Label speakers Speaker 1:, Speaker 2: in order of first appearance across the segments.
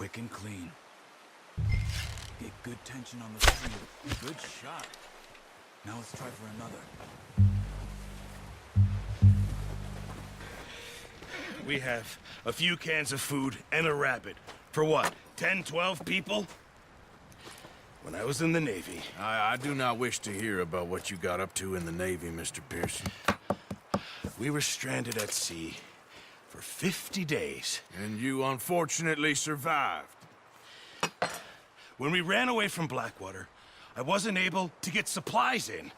Speaker 1: quick and clean. Get good tension on the street. Good shot. Now let's try for another.
Speaker 2: We have a few cans of food and a rabbit. For what, 10, 12 people? When I was in the Navy...
Speaker 3: I do not wish to hear about what you got up to in the Navy, Mr. Pearson.
Speaker 2: We were stranded at sea for 50 days.
Speaker 3: And you unfortunately survived.
Speaker 2: When we ran away from Blackwater, I wasn't able to get supplies in.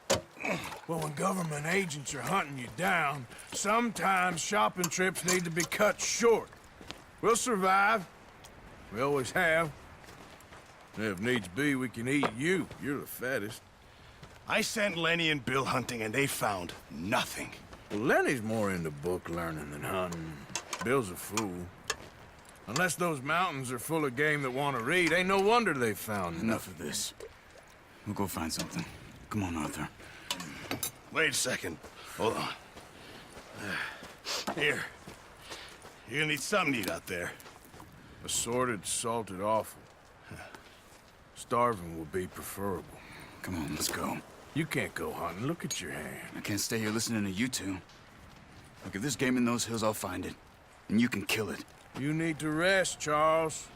Speaker 3: Well, when government agents are hunting you down, sometimes shopping trips need to be cut short. We'll survive. We always have. If needs be, we can eat you. You're the fattest.
Speaker 2: I sent Lenny and Bill hunting, and they found nothing.
Speaker 3: Well, Lenny's more into book learning than hunting. Bill's a fool. Unless those mountains are full of game that want to read, ain't no wonder they found
Speaker 1: Enough of this. We'll go find something. Come on, Arthur.
Speaker 2: Wait a second. Hold on. Here. You're gonna need something to eat out there.
Speaker 3: Assorted, salted offal. Starving will be preferable.
Speaker 1: Come on, let's go.
Speaker 3: You can't go hunting. Look at your hand.
Speaker 1: I can't stay here listening to you two. Look, if there's game in those hills, I'll find it. And you can kill it.
Speaker 3: You need to rest, Charles.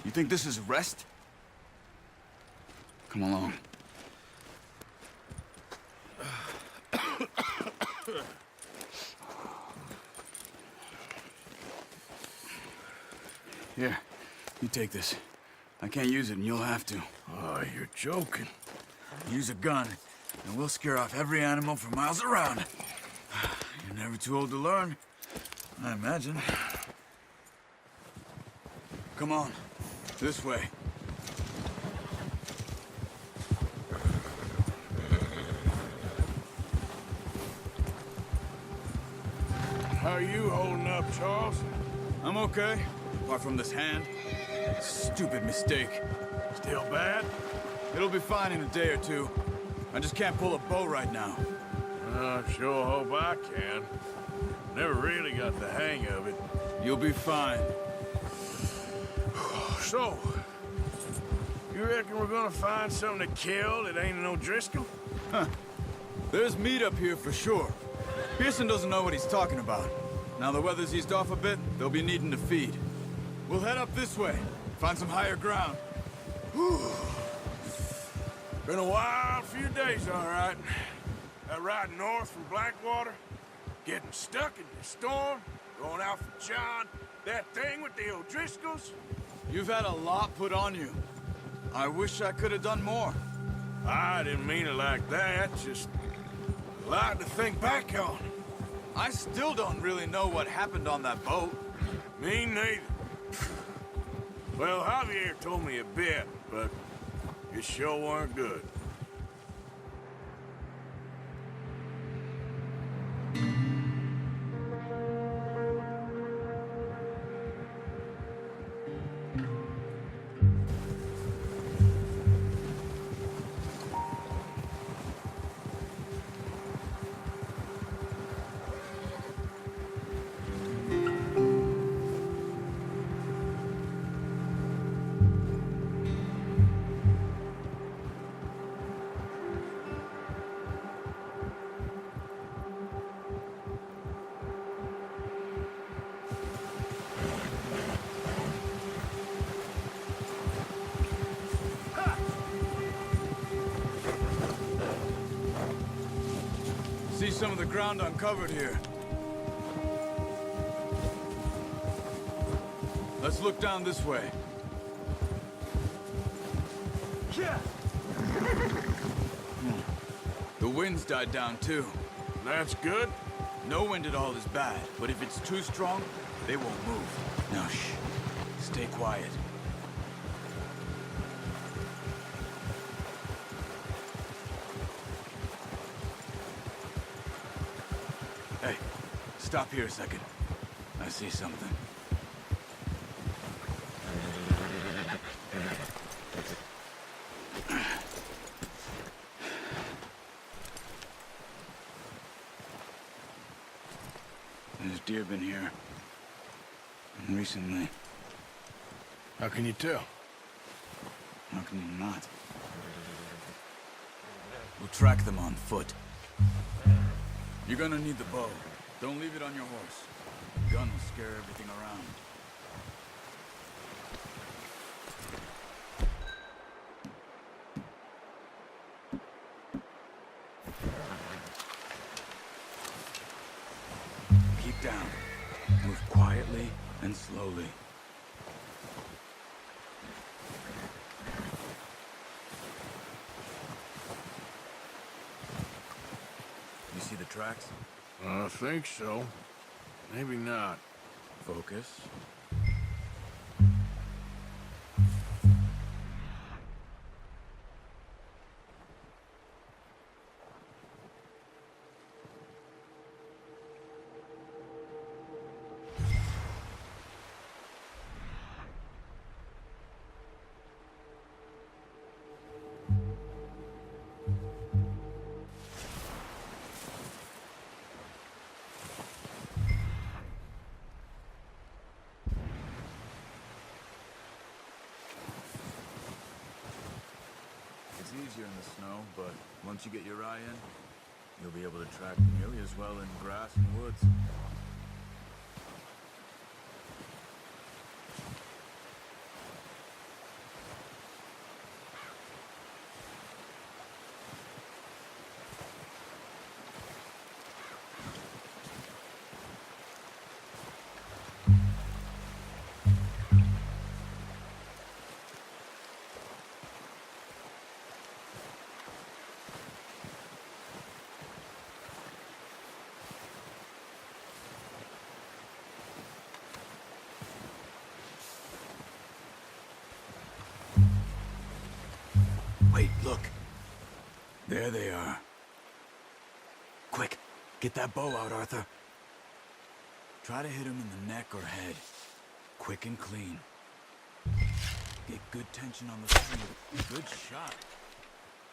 Speaker 1: You think this is rest? Come along. Here, you take this. I can't use it, and you'll have to.
Speaker 3: Oh, you're joking.
Speaker 1: Use a gun, and we'll scare off every animal for miles around. You're never too old to learn, I imagine. Come on, this way.
Speaker 3: How are you holding up, Charles?
Speaker 1: I'm okay, apart from this hand. Stupid mistake.
Speaker 3: Still bad?
Speaker 1: It'll be fine in a day or two. I just can't pull a bow right now.
Speaker 3: I sure hope I can. Never really got the hang of it.
Speaker 1: You'll be fine.
Speaker 3: So, you reckon we're gonna find something to kill that ain't no Driscoll?
Speaker 1: There's meat up here for sure. Pearson doesn't know what he's talking about. Now the weather's eased off a bit, they'll be needing to feed. We'll head up this way, find some higher ground.
Speaker 3: Whew. Been a wild few days, all right. That ride north from Blackwater, getting stuck in the storm, going out for John, that thing with the O'Driscolls.
Speaker 1: You've had a lot put on you. I wish I could have done more.
Speaker 3: I didn't mean it like that, just a lot to think back on.
Speaker 1: I still don't really know what happened on that boat.
Speaker 3: Me neither. Well, Javier told me a bit, but it sure weren't good.
Speaker 1: See some of the ground uncovered here. Let's look down this way. The wind's died down too.
Speaker 3: That's good.
Speaker 1: No wind at all is bad, but if it's too strong, they won't move. Now shh. Stay quiet. Hey, stop here a second. I see something. There's deer been here. And recently.
Speaker 3: How can you tell?
Speaker 1: How can you not? We'll track them on foot. You're gonna need the bow. Don't leave it on your horse. The gun will scare everything around. Keep down. Move quietly and slowly. You see the tracks?
Speaker 3: I think so. Maybe not.
Speaker 1: Focus. It's easier in the snow, but once you get your eye in, you'll be able to track nearly as well in grass and woods. Wait, look. There they are. Quick, get that bow out, Arthur. Try to hit him in the neck or head. Quick and clean. Get good tension on the shoot. Good shot.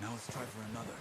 Speaker 1: Now let's try for another.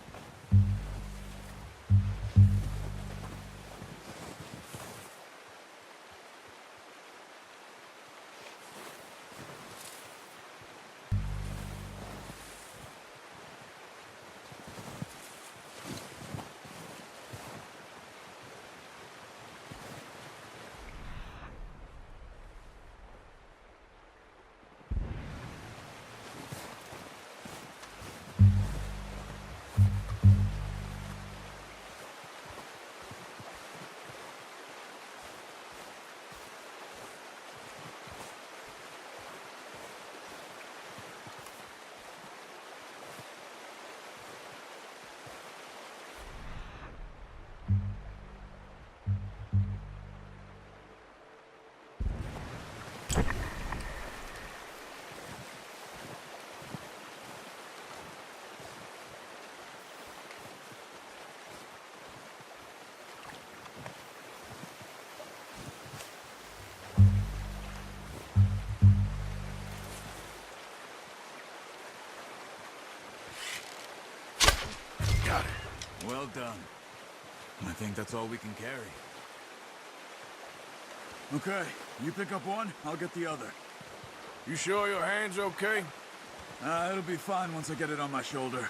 Speaker 3: Got it.
Speaker 1: Well done. I think that's all we can carry. Okay, you pick up one, I'll get the other.
Speaker 3: You sure your hand's okay?
Speaker 1: It'll be fine once I get it on my shoulder.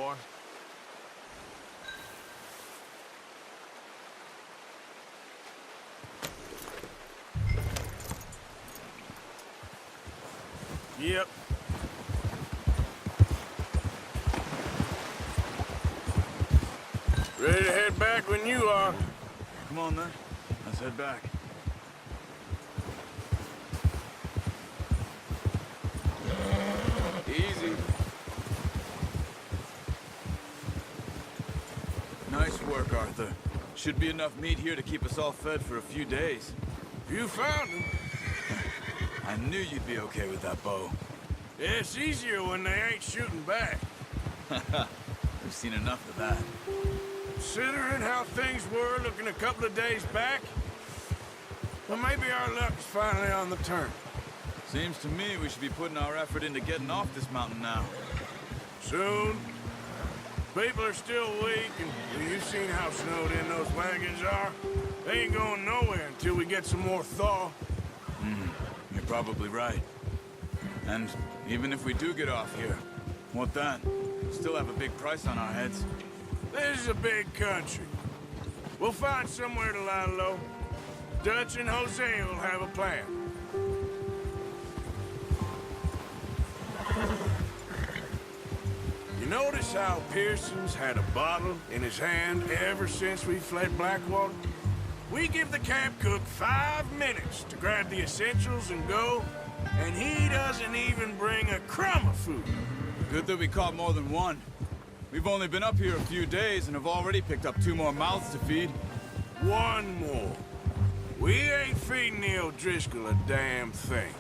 Speaker 3: boy. Yep. Ready to head back when you are.
Speaker 1: Come on, then. Let's head back.
Speaker 3: Easy.
Speaker 1: Nice work, Arthur. Should be enough meat here to keep us all fed for a few days.
Speaker 3: You found him.
Speaker 1: I knew you'd be okay with that bow.
Speaker 3: It's easier when they ain't shooting back.
Speaker 1: We've seen enough of that.
Speaker 3: Considering how things were looking a couple of days back, well, maybe our luck's finally on the turn.
Speaker 1: Seems to me we should be putting our effort into getting off this mountain now.
Speaker 3: Soon. People are still weak, and you've seen how snowed in those wagons are. They ain't going nowhere until we get some more thaw.
Speaker 1: You're probably right. And even if we do get off here, what then? We'll still have a big price on our heads.
Speaker 3: This is a big country. We'll find somewhere to lie low. Dutch and Jose will have a plan. You notice how Pearson's had a bottle in his hand ever since we fled Blackwater? We give the camp cook 5 minutes to grab the essentials and go, and he doesn't even bring a crumb of food.
Speaker 1: Good that we caught more than one. We've only been up here a few days and have already picked up 2 more mouths to feed.
Speaker 3: One more. We ain't feeding the O'Driscoll a damn thing.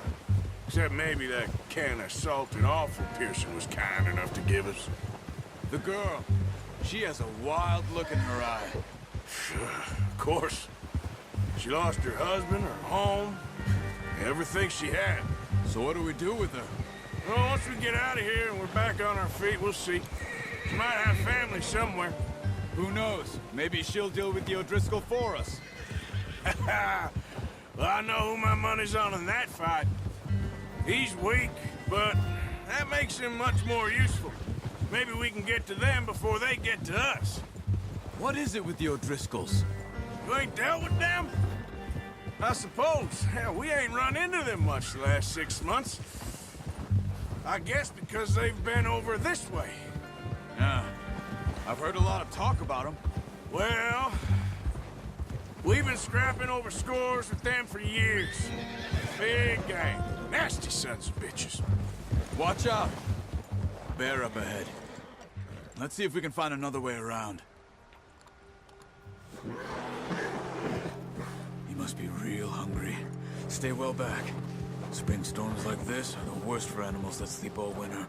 Speaker 3: Except maybe that can of salted offal Pearson was kind enough to give us.
Speaker 1: The girl, she has a wild look in her eye.
Speaker 3: Of course. She lost her husband, her home, everything she had.
Speaker 1: So what do we do with her?
Speaker 3: Well, once we get out of here and we're back on our feet, we'll see. She might have family somewhere.
Speaker 1: Who knows? Maybe she'll deal with the O'Driscoll for us.
Speaker 3: Well, I know who my money's on in that fight. He's weak, but that makes him much more useful. Maybe we can get to them before they get to us.
Speaker 1: What is it with the O'Driscolls?
Speaker 3: You ain't dealt with them? I suppose. Hell, we ain't run into them much the last 6 months. I guess because they've been over this way.
Speaker 1: Yeah. I've heard a lot of talk about them.
Speaker 3: Well, we've been scrapping over scores with them for years. Big gang. Nasty sons of bitches.
Speaker 1: Watch out. Bear up ahead. Let's see if we can find another way around. You must be real hungry. Stay well back. Spring storms like this are the worst for animals that sleep all winter.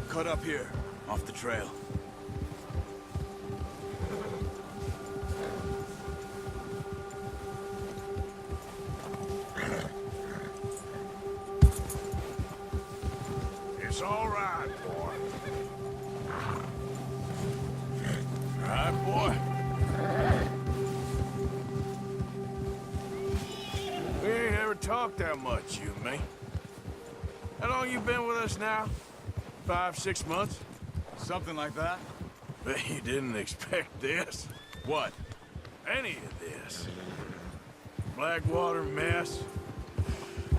Speaker 1: Cut up here, off the trail.
Speaker 3: It's all right, boy. All right, boy. We ain't ever talked that much, you and me. How long you been with us now? 5, 6 months?
Speaker 1: Something like that?
Speaker 3: Bet you didn't expect this.
Speaker 1: What?
Speaker 3: Any of this. Blackwater mess.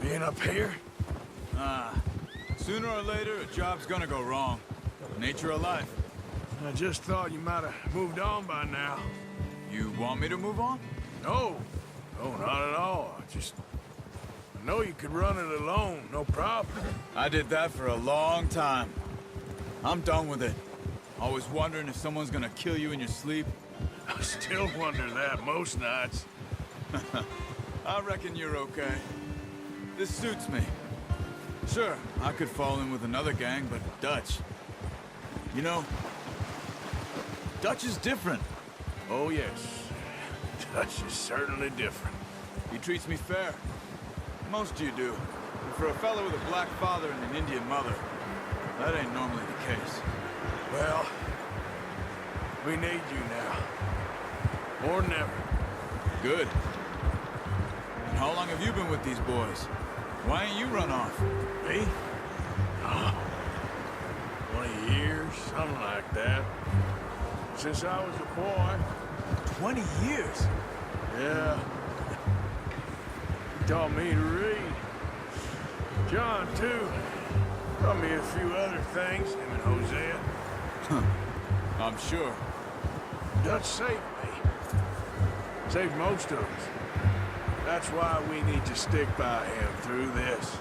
Speaker 3: Being up here?
Speaker 1: Sooner or later, a job's gonna go wrong. Nature of life.
Speaker 3: I just thought you might have moved on by now.
Speaker 1: You want me to move on?
Speaker 3: No. No, not at all. I know you could run it alone, no problem.
Speaker 1: I did that for a long time. I'm done with it. Always wondering if someone's gonna kill you in your sleep.
Speaker 3: I still wonder that most nights.
Speaker 1: I reckon you're okay. This suits me. Sure, I could fall in with another gang, but Dutch... You know, Dutch is different.
Speaker 3: Oh, yes. Dutch is certainly different.
Speaker 1: He treats me fair. Most of you do. And for a fellow with a black father and an Indian mother, That ain't normally the case.
Speaker 3: Well, we need you now. More than ever.
Speaker 1: Good. And how long have you been with these boys? Why ain't you run off?
Speaker 3: Me? 20 years, something like that. Since I was a boy.
Speaker 1: 20 years?
Speaker 3: Yeah. He taught me to read. John, too. Taught me a few other things, him and Hosea.
Speaker 1: I'm sure.
Speaker 3: Dutch saved me. Saved most of us. That's why we need to stick by him through this.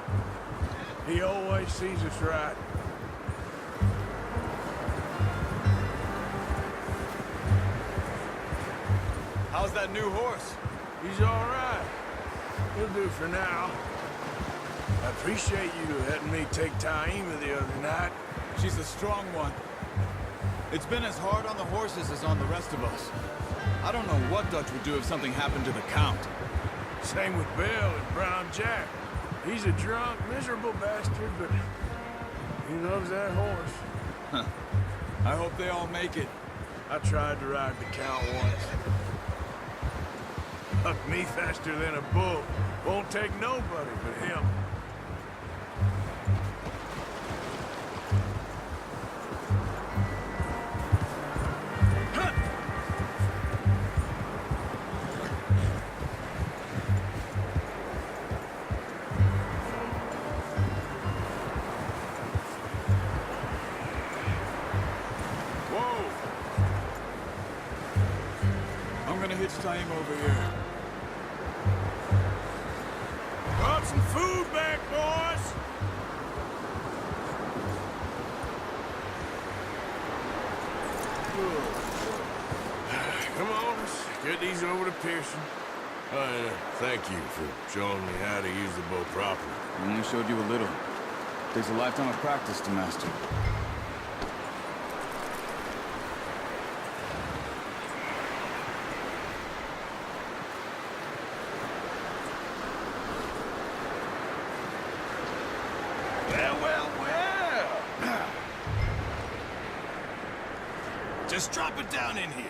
Speaker 3: He always sees us right.
Speaker 1: How's that new horse?
Speaker 3: He's all right. He'll do for now. I appreciate you letting me take Taima the other night.
Speaker 1: She's a strong one. It's been as hard on the horses as on the rest of us. I don't know what Dutch would do if something happened to the Count.
Speaker 3: Same with Bill and Brown Jack. He's a drunk, miserable bastard, but he loves that horse.
Speaker 1: I hope they all make it.
Speaker 3: I tried to ride the Count once. Hucked me faster than a bull. Won't take nobody but him.
Speaker 1: I'm gonna hitch Taima over here.
Speaker 3: Brought some food back, boys! Come on, let's get these over to Pearson. Thank you for showing me how to use the bow properly.
Speaker 1: I only showed you a little. Takes a lifetime of practice to master.
Speaker 2: Well. Just drop it down in here.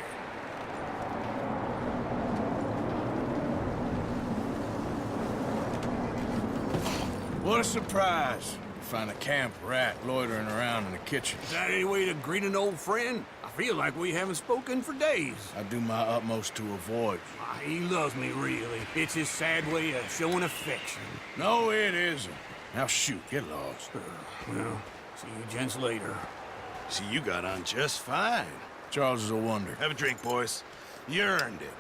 Speaker 3: What a surprise. Find a camp rat loitering around in the kitchen.
Speaker 4: Is that any way to greet an old friend? I feel like we haven't spoken for days.
Speaker 3: I do my utmost to avoid you.
Speaker 4: He loves me, really. It's his sad way of showing affection.
Speaker 3: No, it isn't. Now shoot, get lost.
Speaker 4: Well, see you gents later.
Speaker 2: See, you got on just fine.
Speaker 3: Charles is a wonder.
Speaker 2: Have a drink, boys. You earned it.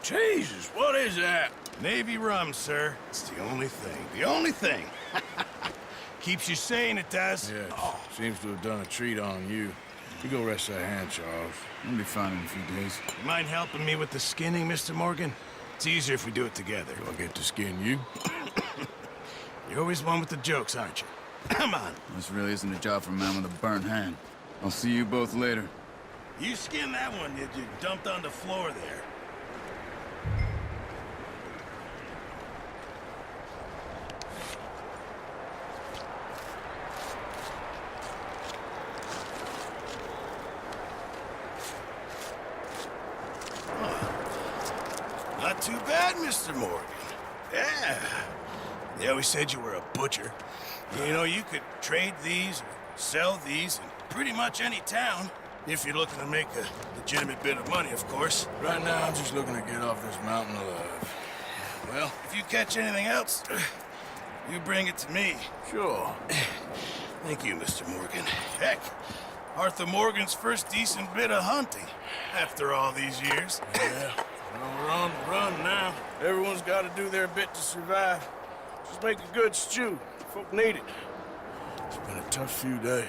Speaker 3: Jesus, what is that?
Speaker 2: Navy rum, sir. It's the only thing. The only thing. Keeps you sane, it does.
Speaker 3: Yes, seems to have done a treat on you. You go rest that hand, Charles.
Speaker 1: I'll be fine in a few days.
Speaker 2: You mind helping me with the skinning, Mr. Morgan? It's easier if we do it together.
Speaker 3: Do I get to skin you?
Speaker 2: You're always one with the jokes, aren't you? Come on.
Speaker 1: This really isn't a job for a man with a burnt hand. I'll see you both later.
Speaker 2: You skinned that one that you dumped on the floor there. Not too bad, Mr. Morgan. Yeah. They always said you were a butcher. You know, you could trade these or sell these in pretty much any town. If you're looking to make a legitimate bit of money, of course.
Speaker 3: Right now, I'm just looking to get off this mountain alive.
Speaker 2: Well, if you catch anything else, you bring it to me.
Speaker 3: Sure.
Speaker 2: Thank you, Mr. Morgan. Heck, Arthur Morgan's first decent bit of hunting after all these years.
Speaker 3: Yeah. Well, we're on the run now. Everyone's got to do their bit to survive. Just make a good stew. Folk need it. It's been a tough few days.